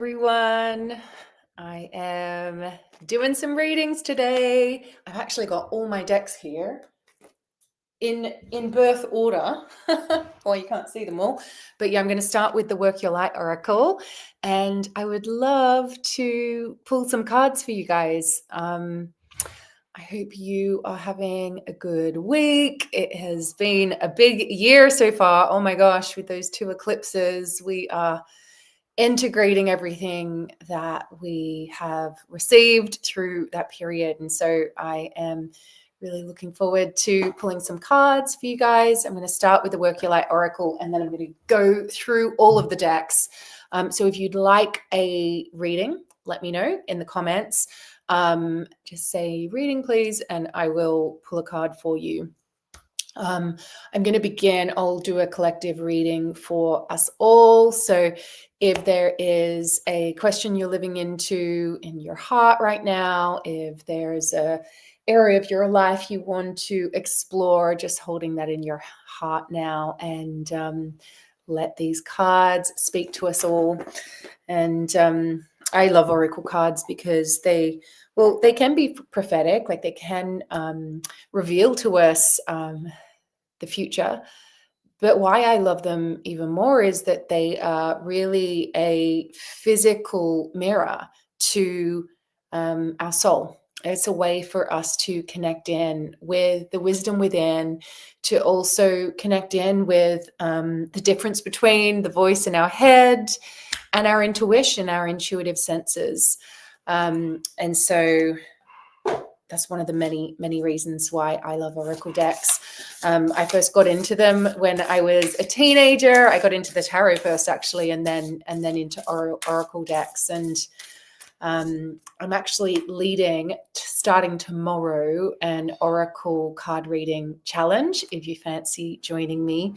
Everyone. I am doing some readings today. I've actually got all my decks here in birth order. Well, you can't see them all, but yeah, I'm going to start with the Work Your Light Oracle, and I would love to pull some cards for you guys. I hope you are having a good week. It has been a big year so far. Oh my gosh, with those two eclipses, we are integrating everything that we have received through that period. And so I am really looking forward to pulling some cards for you guys. I'm going to start with the Work Your Light Oracle, and then I'm going to go through all of the decks. So if you'd like a reading, let me know in the comments. Just say reading, please, and I will pull a card for you. I'm going to begin. I'll do a collective reading for us all. So if there is a question you're living into in your heart right now, if there's a area of your life you want to explore, just holding that in your heart now, and let these cards speak to us all. And I love oracle cards because they can be prophetic, like they can reveal to us the future. But why I love them even more is that they are really a physical mirror to our soul. It's a way for us to connect in with the wisdom within, to also connect in with the difference between the voice in our head and our intuition, our intuitive senses. And so that's one of the many, many reasons why I love oracle decks. I first got into them when I was a teenager. I got into the tarot first, actually, and then into oracle decks. And I'm actually leading, starting tomorrow, an oracle card reading challenge. If you fancy joining me,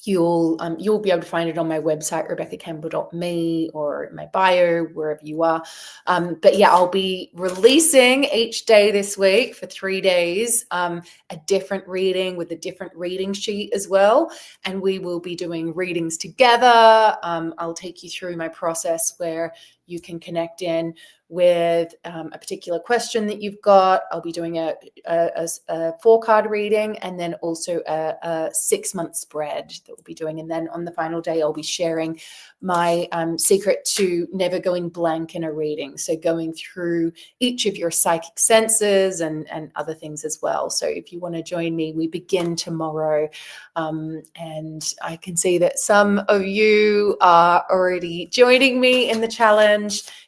you'll be able to find it on my website, rebeccacampbell.me, or my bio, wherever you are. But yeah, I'll be releasing each day this week for 3 days, a different reading with a different reading sheet as well. And we will be doing readings together. I'll take you through my process where you can connect in with a particular question that you've got. I'll be doing a 4-card reading, and then also a 6-month spread that we'll be doing. And then on the final day, I'll be sharing my secret to never going blank in a reading. So going through each of your psychic senses and other things as well. So if you want to join me, we begin tomorrow. And I can see that some of you are already joining me in the challenge.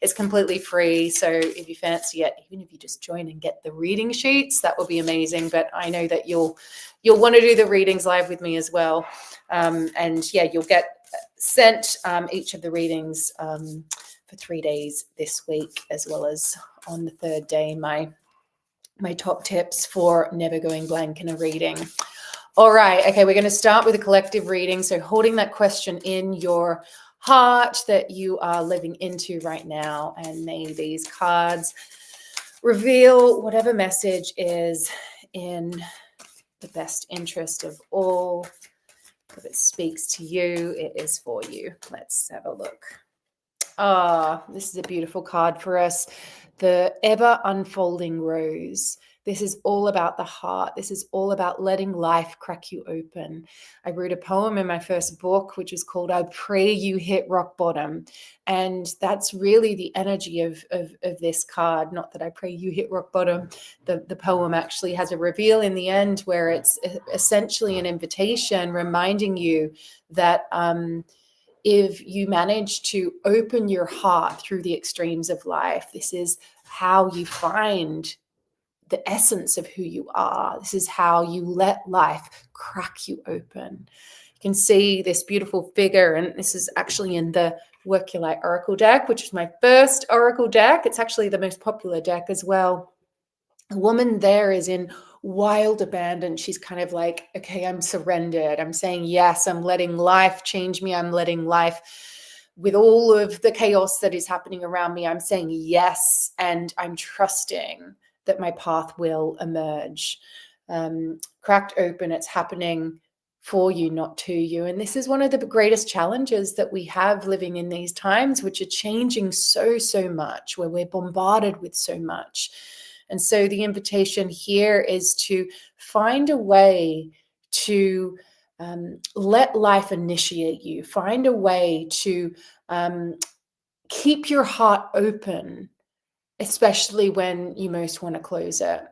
It's completely free. So if you fancy it, even if you just join and get the reading sheets, that would be amazing. But I know that you'll want to do the readings live with me as well. And yeah, you'll get sent each of the readings for 3 days this week, as well as on the 3rd day, my top tips for never going blank in a reading. All right. Okay, we're going to start with a collective reading. So holding that question in your heart that you are living into right now, and may these cards reveal whatever message is in the best interest of all. If it speaks to you, it is for you. Let's have a look. This is a beautiful card for us. The ever unfolding rose. This is all about the heart. This is all about letting life crack you open. I wrote a poem in my first book, which is called I Pray You Hit Rock Bottom. And that's really the energy of this card. Not that I pray you hit rock bottom. The poem actually has a reveal in the end where it's essentially an invitation reminding you that if you manage to open your heart through the extremes of life, this is how you find the essence of who you are. This is how you let life crack you open. You can see this beautiful figure, and this is actually in the Work Your Light Oracle deck, which is my first Oracle deck. It's actually the most popular deck as well. The woman there is in wild abandon. She's kind of like, okay, I'm surrendered. I'm saying yes. I'm letting life change me. I'm letting life, with all of the chaos that is happening around me, I'm saying yes, and I'm trusting that my path will emerge. Cracked open, it's happening for you, not to you. And this is one of the greatest challenges that we have living in these times, which are changing so, so much, where we're bombarded with so much. And so the invitation here is to find a way to let life initiate you, find a way to keep your heart open, especially when you most want to close it.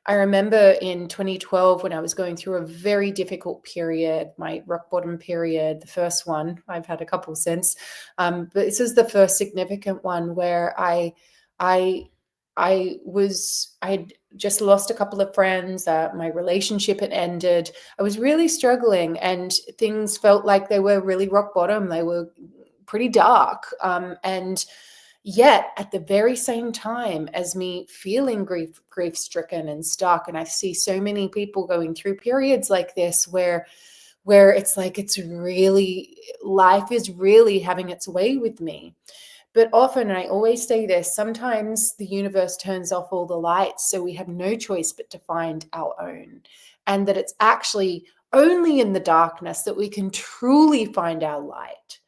I remember in 2012 when I was going through a very difficult period, my rock bottom period, the first one. I've had a couple since, but this is the first significant one where I had just lost a couple of friends. My relationship had ended. I was really struggling, and things felt like they were really rock bottom. They were pretty dark, and yet at the very same time as me feeling grief stricken and stuck, and I see so many people going through periods like this where it's like it's really, life is really having its way with me. But often, and I always say this, sometimes the universe turns off all the lights, so we have no choice but to find our own. And that it's actually only in the darkness that we can truly find our light.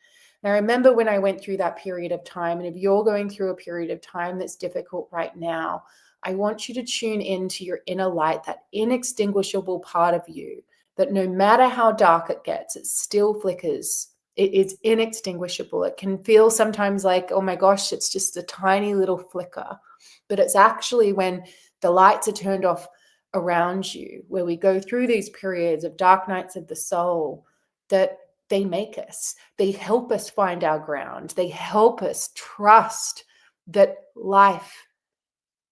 Now, remember when I went through that period of time, and if you're going through a period of time that's difficult right now, I want you to tune into your inner light, that inextinguishable part of you, that no matter how dark it gets, it still flickers. It is inextinguishable. It can feel sometimes like, oh my gosh, it's just a tiny little flicker. But it's actually when the lights are turned off around you, where we go through these periods of dark nights of the soul, that they make us. They help us find our ground. They help us trust that life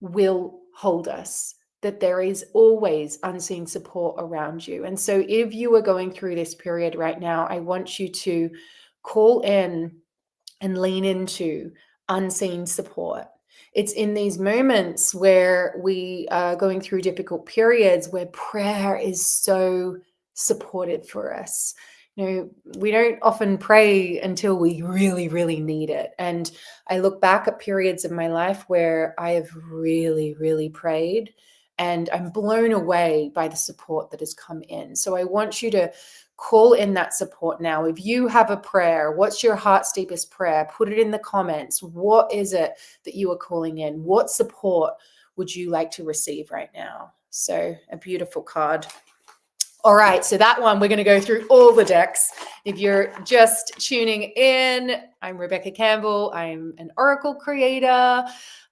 will hold us, that there is always unseen support around you. And so if you are going through this period right now, I want you to call in and lean into unseen support. It's in these moments where we are going through difficult periods where prayer is so supportive for us. We don't often pray until we really, really need it. And I look back at periods of my life where I have really, really prayed, and I'm blown away by the support that has come in. So I want you to call in that support now. If you have a prayer, what's your heart's deepest prayer? Put it in the comments. What is it that you are calling in? What support would you like to receive right now? So a beautiful card. All right, so that one, we're going to go through all the decks. If you're just tuning in, I'm Rebecca Campbell. I'm an Oracle creator,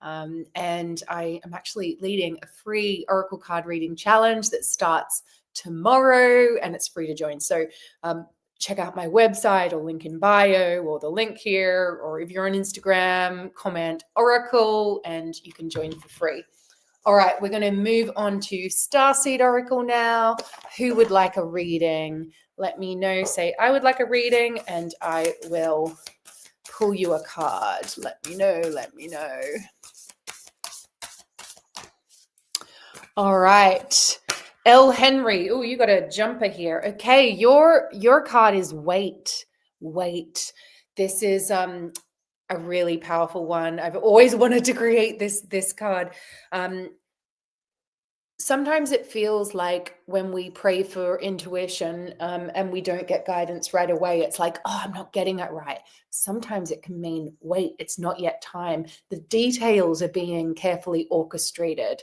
and I am actually leading a free Oracle card reading challenge that starts tomorrow, and it's free to join. So check out my website or link in bio or the link here, or if you're on Instagram, comment Oracle and you can join for free. All right, we're going to move on to Starseed Oracle now. Who would like a reading? Let me know. Say, I would like a reading, and I will pull you a card. Let me know. Let me know. All right. L. Henry. Oh, you got a jumper here. Okay, your card is Wait. Wait. This is a really powerful one. I've always wanted to create this card. Sometimes it feels like when we pray for intuition and we don't get guidance right away, it's like, oh, I'm not getting it right. Sometimes it can mean, wait, it's not yet time. The details are being carefully orchestrated.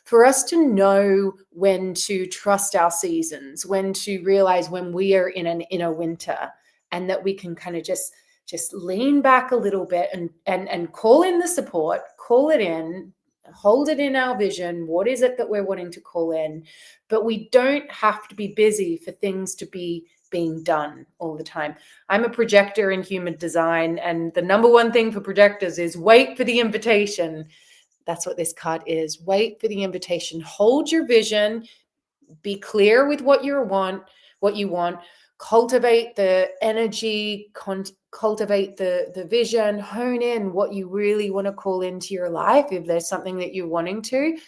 For us to know when to trust our seasons, when to realize when we are in an inner winter, and that we can kind of just lean back a little bit and call in the support, call it in, hold it in our vision. What is it that we're wanting to call in? But we don't have to be busy for things to be being done all the time. I'm a projector in human design, and the number one thing for projectors is wait for the invitation. That's what this card is. Wait for the invitation. Hold your vision. Be clear with what you want. Cultivate the energy, cultivate the vision, hone in what you really want to call into your life if there's something that you're wanting to.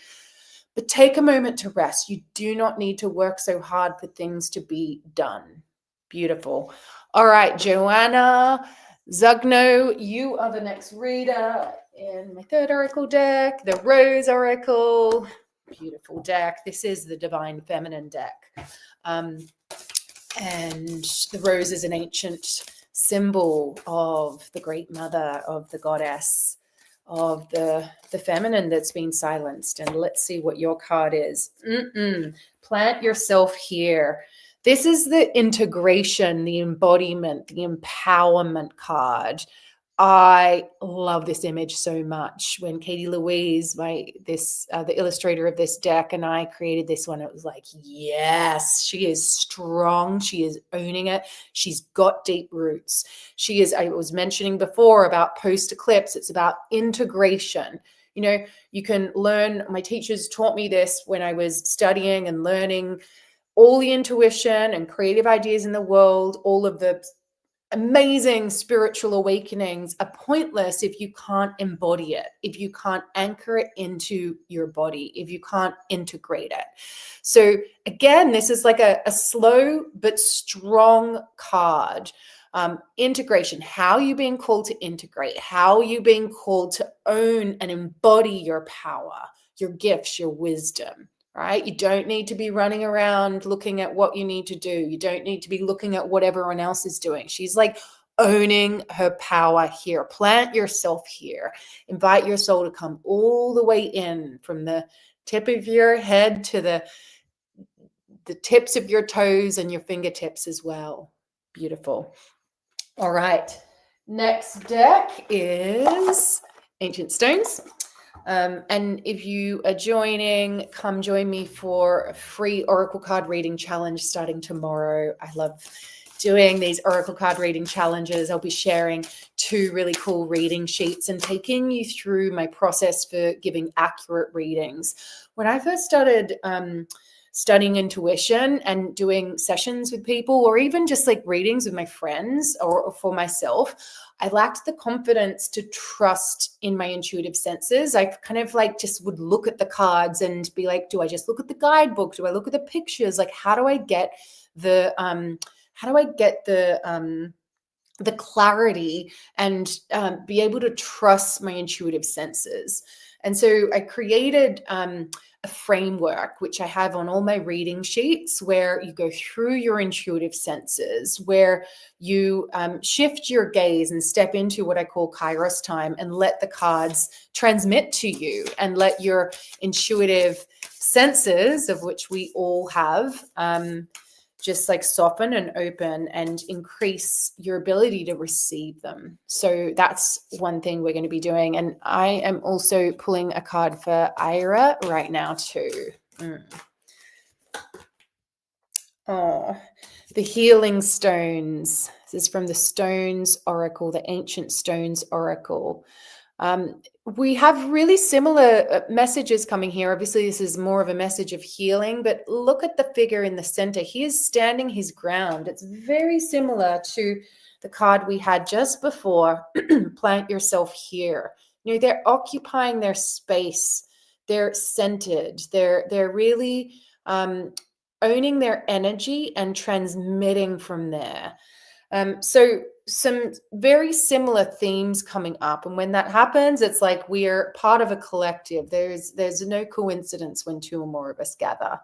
But take a moment to rest. You do not need to work so hard for things to be done. Beautiful. All right, Joanna Zugno, you are the next reader in my third oracle deck, the Rose Oracle. Beautiful deck. This is the Divine Feminine deck. And the rose is an ancient symbol of the great mother, of the goddess, of the feminine that's been silenced. And let's see what your card is. Plant yourself here. This is the integration, the embodiment, the empowerment card. I love this image so much. When Katie Louise, the illustrator of this deck, and I created this one, it was like, yes, she is strong. She is owning it. She's got deep roots. She is, I was mentioning before about post eclipse. It's about integration. You know, you can learn, my teachers taught me this when I was studying and learning all the intuition and creative ideas in the world, all of the amazing spiritual awakenings are pointless if you can't embody it, if you can't anchor it into your body, if you can't integrate it. So again, this is like a slow but strong card. Integration. How are you being called to integrate? How are you being called to own and embody your power, your gifts, your wisdom? Right? You don't need to be running around looking at what you need to do. You don't need to be looking at what everyone else is doing. She's like owning her power here. Plant yourself here. Invite your soul to come all the way in from the tip of your head to the tips of your toes and your fingertips as well. Beautiful. All right. Next deck is Ancient Stones. And if you are joining, come join me for a free Oracle card reading challenge starting tomorrow. I love doing these Oracle card reading challenges. I'll be sharing 2 really cool reading sheets and taking you through my process for giving accurate readings. When I first started studying intuition and doing sessions with people, or even just like readings with my friends or for myself, I lacked the confidence to trust in my intuitive senses. I kind of like just would look at the cards and be like, do I just look at the guidebook? Do I look at the pictures? Like, how do I get the clarity and be able to trust my intuitive senses? And so I created a framework, which I have on all my reading sheets, where you go through your intuitive senses, where you shift your gaze and step into what I call Kairos time and let the cards transmit to you and let your intuitive senses, of which we all have, just like soften and open and increase your ability to receive them. So that's one thing we're going to be doing. And I am also pulling a card for Ira right now too. Oh, the Healing Stones. This is from the Stones Oracle, the Ancient Stones Oracle. We have really similar messages coming here. Obviously, this is more of a message of healing, but look at the figure in the center. He is standing his ground. It's very similar to the card we had just before, Plant Yourself Here. You know, they're occupying their space. They're centered. They're really owning their energy and transmitting from there. So some very similar themes coming up. And when that happens, it's like we're part of a collective. There's no coincidence when 2 or more of us gather.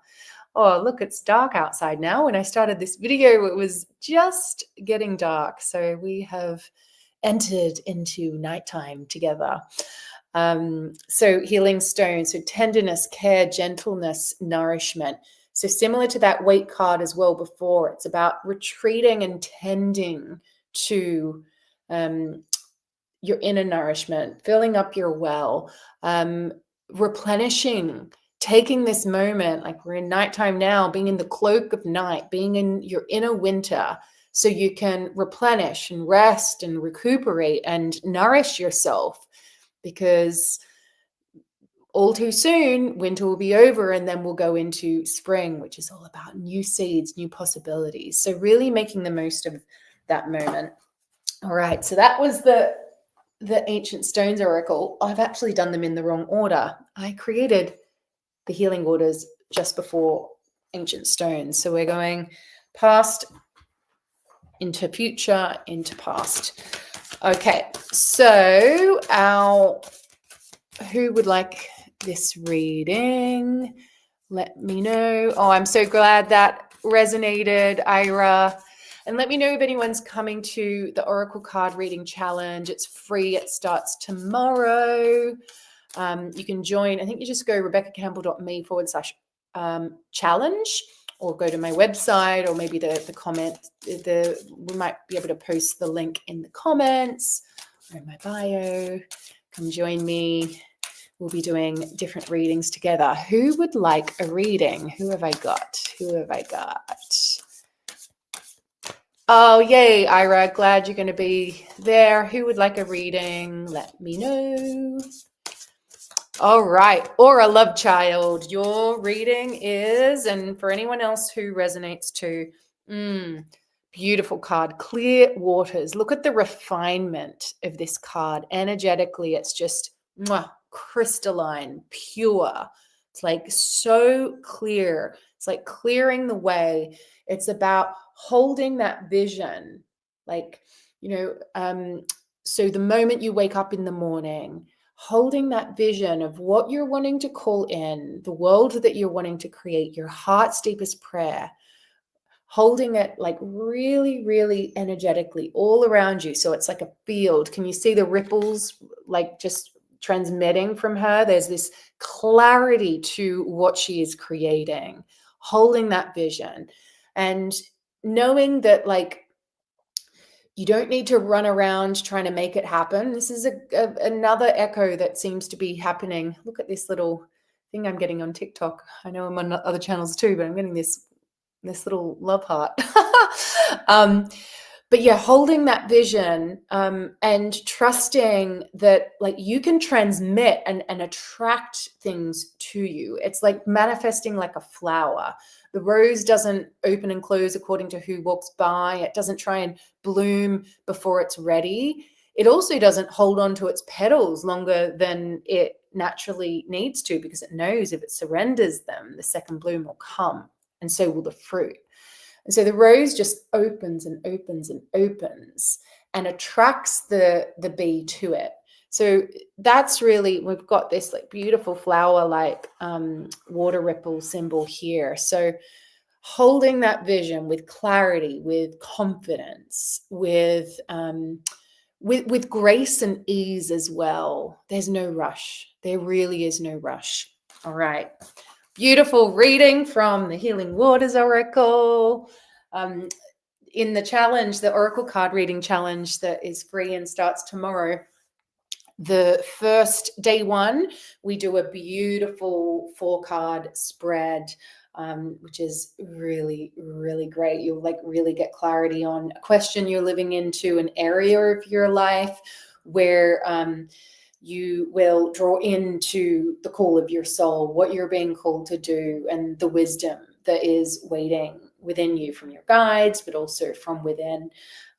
Oh, look, it's dark outside now. When I started this video, it was just getting dark. So we have entered into nighttime together. So healing stones, so tenderness, care, gentleness, nourishment. So similar to that weight card as well before, it's about retreating and tending to your inner nourishment, filling up your well, replenishing, taking this moment, like we're in nighttime now, being in the cloak of night, being in your inner winter, so you can replenish and rest and recuperate and nourish yourself, because all too soon, winter will be over and then we'll go into spring, which is all about new seeds, new possibilities. So really making the most of that moment. All right, so that was the Ancient Stones Oracle. I've actually done them in the wrong order. I created the healing orders just before Ancient Stones. So we're going past into future, into past. Okay, so who would like this reading? Let me know. Oh, I'm so glad that resonated, Ira. And let me know if anyone's coming to the Oracle Card Reading Challenge. It's free. It starts tomorrow. You can join. I think you just go rebeccacampbell.me/challenge, or go to my website, or maybe the comment. We might be able to post the link in the comments or in my bio. Come join me. We'll be doing different readings together. Who would like a reading? Who have I got? Oh, yay, Ira. Glad you're going to be there. Who would like a reading? Let me know. All right. Aura Love Child, your reading is, and for anyone else who resonates too, beautiful card, Clear Waters. Look at the refinement of this card. Energetically, it's just crystalline, pure. It's like so clear. It's like clearing the way. It's about holding that vision. Like, so the moment you wake up in the morning, holding that vision of what you're wanting to call in, the world that you're wanting to create, your heart's deepest prayer, holding it like really, really energetically all around you. So it's like a field. Can you see the ripples like just transmitting from her? There's this clarity to what she is creating, holding that vision and knowing that like you don't need to run around trying to make it happen. This is another echo that seems to be happening. Look at this little thing I'm getting on TikTok. I know I'm on other channels too, but I'm getting this little love heart. But yeah, holding that vision and trusting that like you can transmit and attract things to you. It's like manifesting like a flower. The rose doesn't open and close according to who walks by. It doesn't try and bloom before it's ready. It also doesn't hold on to its petals longer than it naturally needs to, because it knows if it surrenders them, the second bloom will come, and so will the fruit. And so the rose just opens and opens and opens and attracts the bee to it. So that's really, we've got this like beautiful flower like water ripple symbol here. So holding that vision with clarity, with confidence, with grace and ease as well. There's no rush. There really is no rush. All right. Beautiful reading from the Healing Waters Oracle. In the challenge, the Oracle Card Reading Challenge that is free and starts tomorrow, the first day one, we do a beautiful 4-card spread, which is really, really great. You'll like really get clarity on a question you're living into, an area of your life where you will draw into the call of your soul, what you're being called to do, and the wisdom that is waiting within you from your guides, but also from within.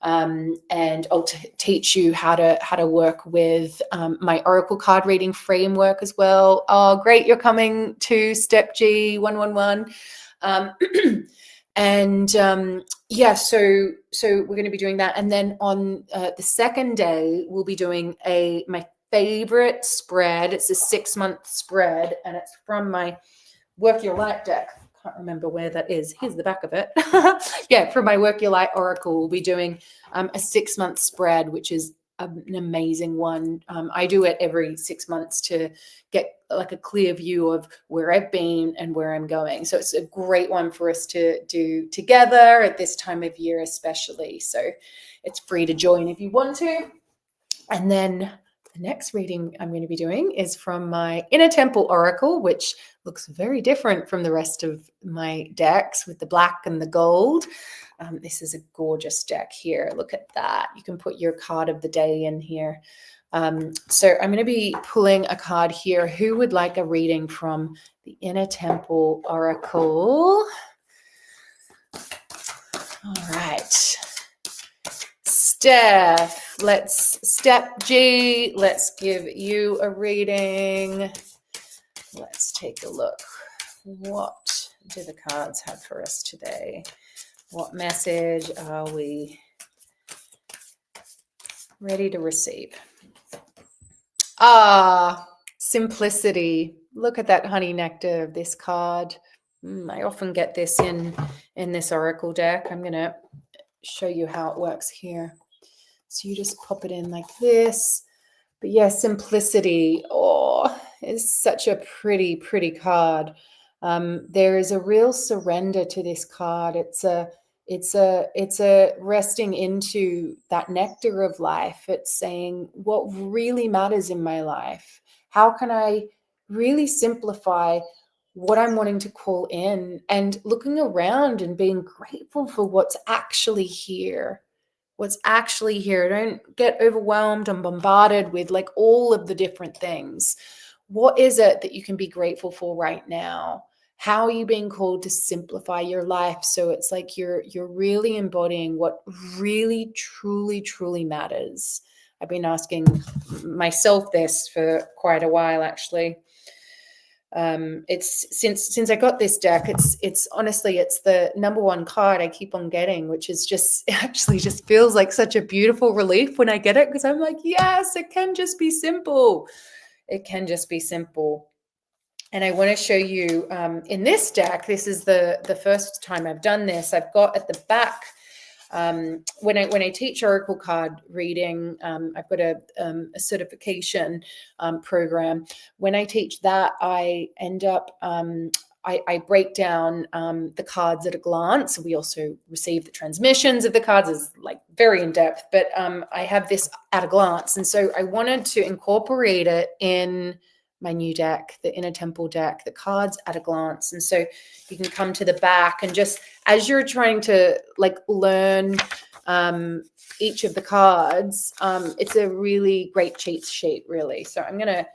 And I'll teach you how to work with my Oracle card reading framework as well. Oh, great. You're coming to Step G 111. Yeah, so we're going to be doing that. And then on the second day, we'll be doing my favorite spread. It's a 6-month spread, and it's from my Work Your Light deck. Can't remember where that is. Here's the back of it. Yeah, from my Work Your Light Oracle, we'll be doing a 6-month spread, which is an amazing one. I do it every 6 months to get like a clear view of where I've been and where I'm going. So it's a great one for us to do together at this time of year, especially. So it's free to join if you want to. And then the next reading I'm going to be doing is from my Inner Temple Oracle, which looks very different from the rest of my decks with the black and the gold. This is a gorgeous deck here. Look at that. You can put your card of the day in here. So I'm going to be pulling a card here. Who would like a reading from the Inner Temple Oracle? All right. Step G, let's give you a reading. Let's take a look. What do the cards have for us today? What message are we ready to receive? Simplicity. Look at that honey nectar of this card. I often get this in this oracle deck. I'm going to show you how it works here. So you just pop it in like this. But yeah, simplicity. Oh, it's such a pretty, pretty card. There is a real surrender to this card. It's a resting into that nectar of life. It's saying what really matters in my life. How can I really simplify what I'm wanting to call in, and looking around and being grateful for what's actually here. What's actually here. Don't get overwhelmed and bombarded with like all of the different things. What is it that you can be grateful for right now? How are you being called to simplify your life so it's like you're really embodying what really truly truly matters? I've been asking myself this for quite a while, actually. It's since I got this deck, it's honestly, it's the number one card I keep on getting, which is just actually just feels like such a beautiful relief when I get it, because I'm like, yes, it can just be simple. It can just be simple. And I want to show you in this deck, this is the first time I've done this. I've got at the back, when I teach oracle card reading, I've got a certification program. When I teach that, I end up I break down the cards at a glance. We also receive the transmissions of the cards, is like very in depth, but I have this at a glance, and so I wanted to incorporate it in my new deck, the Inner Temple deck, the cards at a glance. And so you can come to the back, and just as you're trying to like learn each of the cards, it's a really great cheat sheet, really. So I'm going to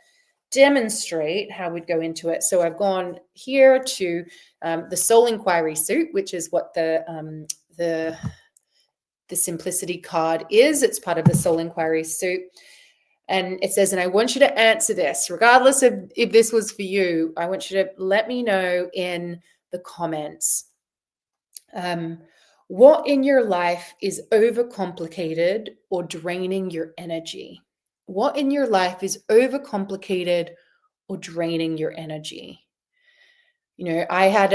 demonstrate how we'd go into it. So I've gone here to the Soul Inquiry suit, which is what the Simplicity card is. It's part of the Soul Inquiry suit. And it says, and I want you to answer this, regardless of if this was for you. I want you to let me know in the comments. What in your life is overcomplicated or draining your energy? What in your life is overcomplicated or draining your energy? You know, I had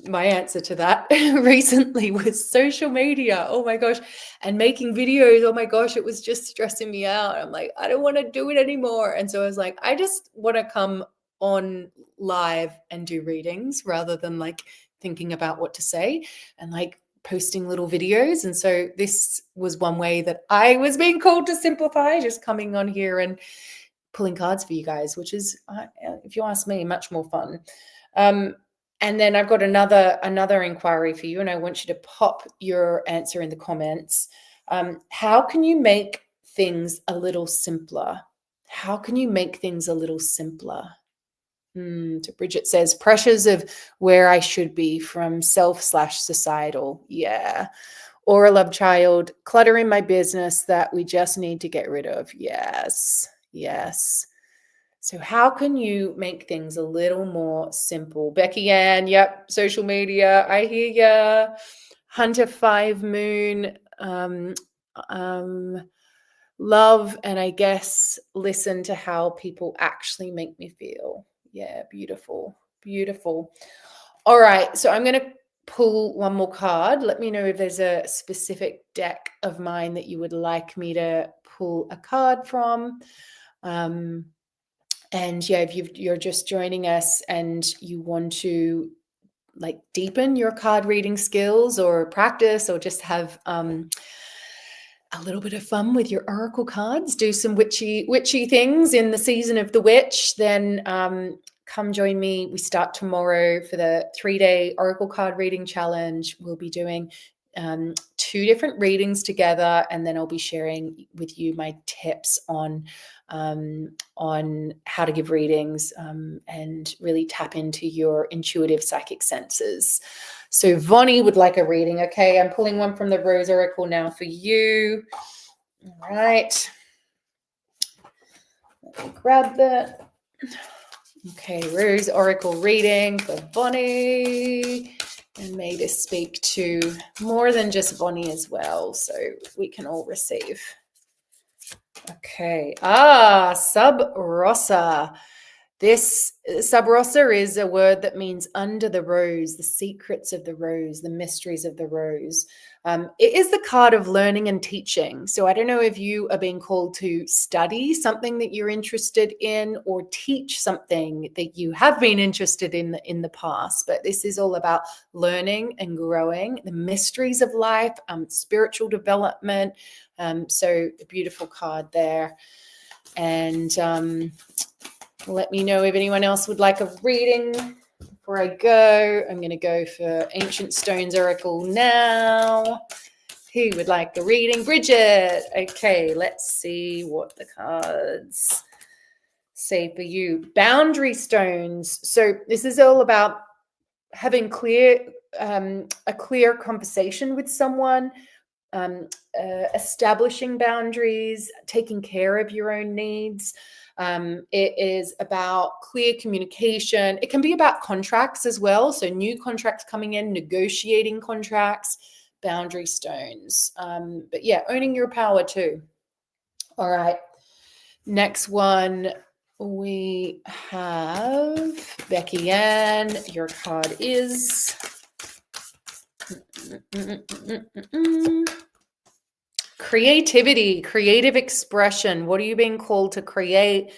my answer to that recently was social media. Oh my gosh. And making videos. Oh my gosh, it was just stressing me out. I'm like, I don't want to do it anymore. And so I was like, I just want to come on live and do readings rather than like thinking about what to say and like posting little videos. And so this was one way that I was being called to simplify, just coming on here and pulling cards for you guys, which is, if you ask me, much more fun. And then I've got another inquiry for you, and I want you to pop your answer in the comments. How can you make things a little simpler? How can you make things a little simpler? So Bridget says, pressures of where I should be from self/societal. Yeah. Or a love child, clutter in my business that we just need to get rid of. Yes. Yes. So how can you make things a little more simple? Becky Ann, yep, social media, I hear ya. Hunter 5 Moon, love, and I guess listen to how people actually make me feel. Yeah, beautiful, beautiful. All right, so I'm going to pull one more card. Let me know if there's a specific deck of mine that you would like me to pull a card from. And yeah, if you're just joining us and you want to like deepen your card reading skills or practice or just have a little bit of fun with your oracle cards, do some witchy things in the season of the witch, then come join me. We start tomorrow for the 3-day oracle card reading challenge. We'll be doing 2 different readings together, and then I'll be sharing with you my tips on how to give readings and really tap into your intuitive psychic senses. So Vonnie would like a reading. Okay, I'm pulling one from the Rose Oracle now for you. All right. Let me grab that. Okay, Rose Oracle reading for Vonnie. And may this speak to more than just Vonnie as well, so we can all receive. Okay. Sub Rosa. This sub rosa is a word that means under the rose, the secrets of the rose, the mysteries of the rose. It is the card of learning and teaching. So I don't know if you are being called to study something that you're interested in or teach something that you have been interested in the past. But this is all about learning and growing, the mysteries of life, spiritual development. So a beautiful card there. And let me know if anyone else would like a reading. Before I go, I'm going to go for Ancient Stones Oracle now. Who would like a reading? Bridget. Okay, let's see what the cards say for you. Boundary stones. So this is all about having a clear conversation with someone, establishing boundaries, taking care of your own needs. It is about clear communication. It can be about contracts as well. So new contracts coming in, negotiating contracts, boundary stones. But yeah, owning your power too. All right. Next one, we have Becky Ann. Your card is creativity, creative expression. What are you being called to create?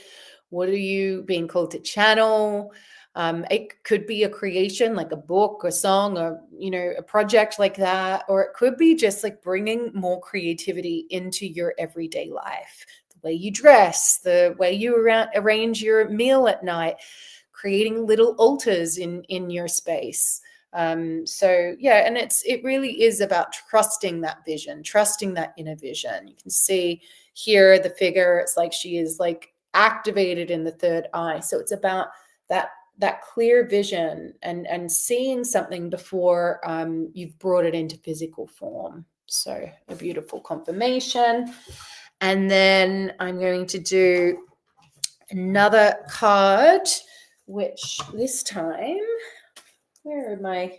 What are you being called to channel? It could be a creation like a book, a song, or a project like that, or it could be just like bringing more creativity into your everyday life. The way you dress, the way you arrange your meal at night, creating little altars in your space. So yeah, and it really is about trusting that vision, trusting that inner vision. You can see here the figure, it's like she is like activated in the third eye. So it's about that clear vision and seeing something before you've brought it into physical form. So a beautiful confirmation. And then I'm going to do another card, which this time, where are my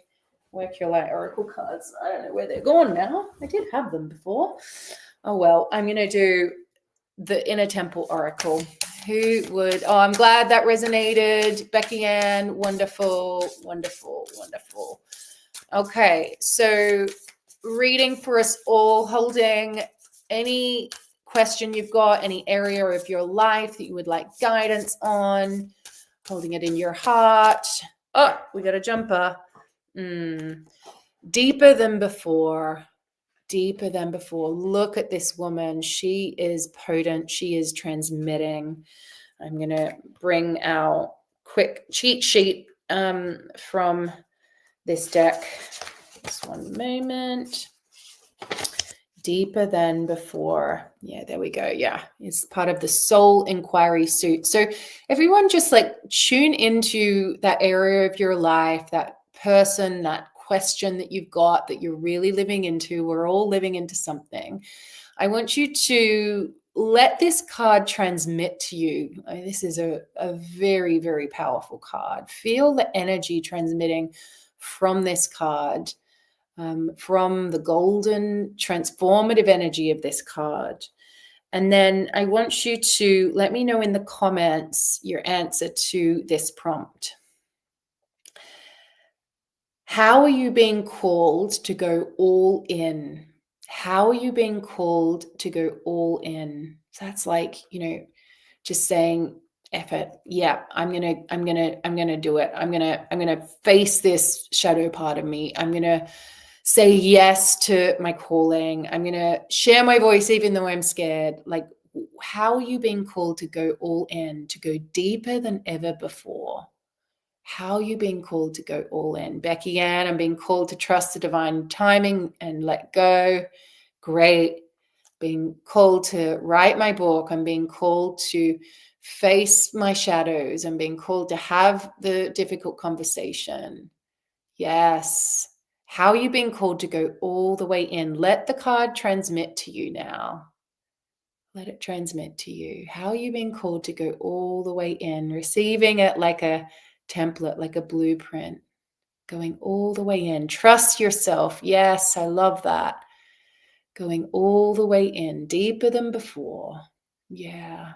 Work Your Light Oracle cards? I don't know where they're gone now. I did have them before. Oh, well, I'm going to do the Inner Temple Oracle. Who would? Oh, I'm glad that resonated. Becky Ann, wonderful, wonderful, wonderful. Okay, so reading for us all, holding any question you've got, any area of your life that you would like guidance on, holding it in your heart. Oh, we got a jumper. Deeper than before. Deeper than before. Look at this woman. She is potent. She is transmitting. I'm going to bring our quick cheat sheet from this deck. Just one moment. Deeper than before. Yeah, there we go. Yeah, it's part of the soul inquiry suit. So everyone just like tune into that area of your life, that person, that question that you've got that you're really living into. We're all living into something. I want you to let this card transmit to you. This is a very, very powerful card. Feel the energy transmitting from this card. From the golden transformative energy of this card. And then I want you to let me know in the comments your answer to this prompt. How are you being called to go all in? How are you being called to go all in? So that's like, just saying, effort. Yeah, I'm gonna do it. I'm gonna face this shadow part of me. I'm gonna say yes to my calling. I'm going to share my voice even though I'm scared. Like, how are you being called to go all in, to go deeper than ever before? How are you being called to go all in? Becky Ann, I'm being called to trust the divine timing and let go. Great. Being called to write my book. I'm being called to face my shadows. I'm being called to have the difficult conversation. Yes. How are you being called to go all the way in? Let the card transmit to you now. Let it transmit to you. How are you being called to go all the way in? Receiving it like a template, like a blueprint. Going all the way in. Trust yourself. Yes, I love that. Going all the way in, deeper than before. Yeah.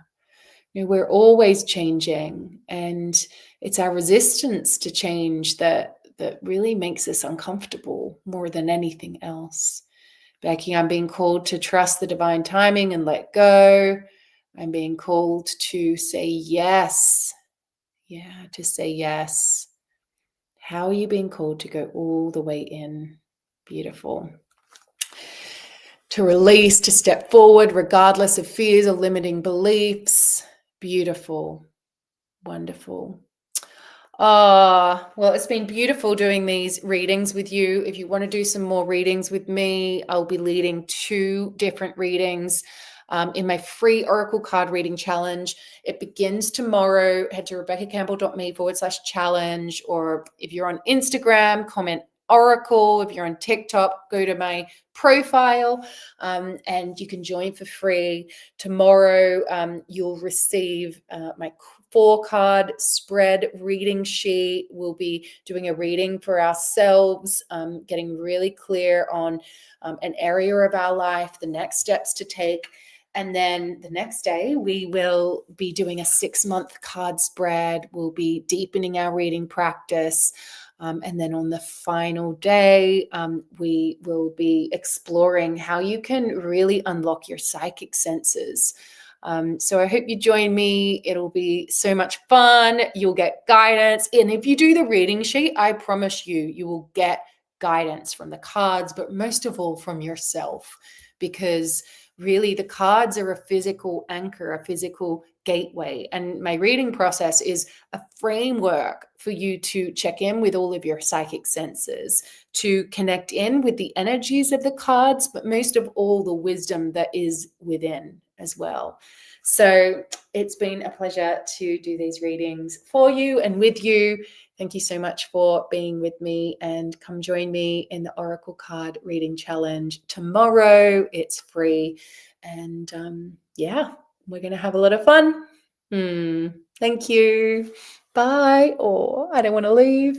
We're always changing, and it's our resistance to change that really makes us uncomfortable more than anything else. Becky, I'm being called to trust the divine timing and let go. I'm being called to say yes. Yeah, to say yes. How are you being called to go all the way in? Beautiful. To release, to step forward, regardless of fears or limiting beliefs. Beautiful. Wonderful. Well, it's been beautiful doing these readings with you. If you want to do some more readings with me, I'll be leading 2 different readings in my free Oracle card reading challenge. It begins tomorrow. Head to rebeccacampbell.me/challenge, or if you're on Instagram, comment Oracle. If you're on TikTok, go to my profile and you can join for free. Tomorrow, you'll receive my 4-card spread reading sheet. We'll be doing a reading for ourselves, getting really clear on an area of our life, the next steps to take. And then the next day, we will be doing a 6-month card spread. We'll be deepening our reading practice. And then on the final day, we will be exploring how you can really unlock your psychic senses. So I hope you join me. It'll be so much fun. You'll get guidance. And if you do the reading sheet, I promise you will get guidance from the cards, but most of all from yourself, because really the cards are a physical anchor, a physical gateway. And my reading process is a framework for you to check in with all of your psychic senses, to connect in with the energies of the cards, but most of all, the wisdom that is within as well. So it's been a pleasure to do these readings for you and with you. Thank you so much for being with me, and come join me in the Oracle Card Reading Challenge tomorrow. It's free, and yeah, we're going to have a lot of fun. Thank you. Bye. Oh, I don't want to leave.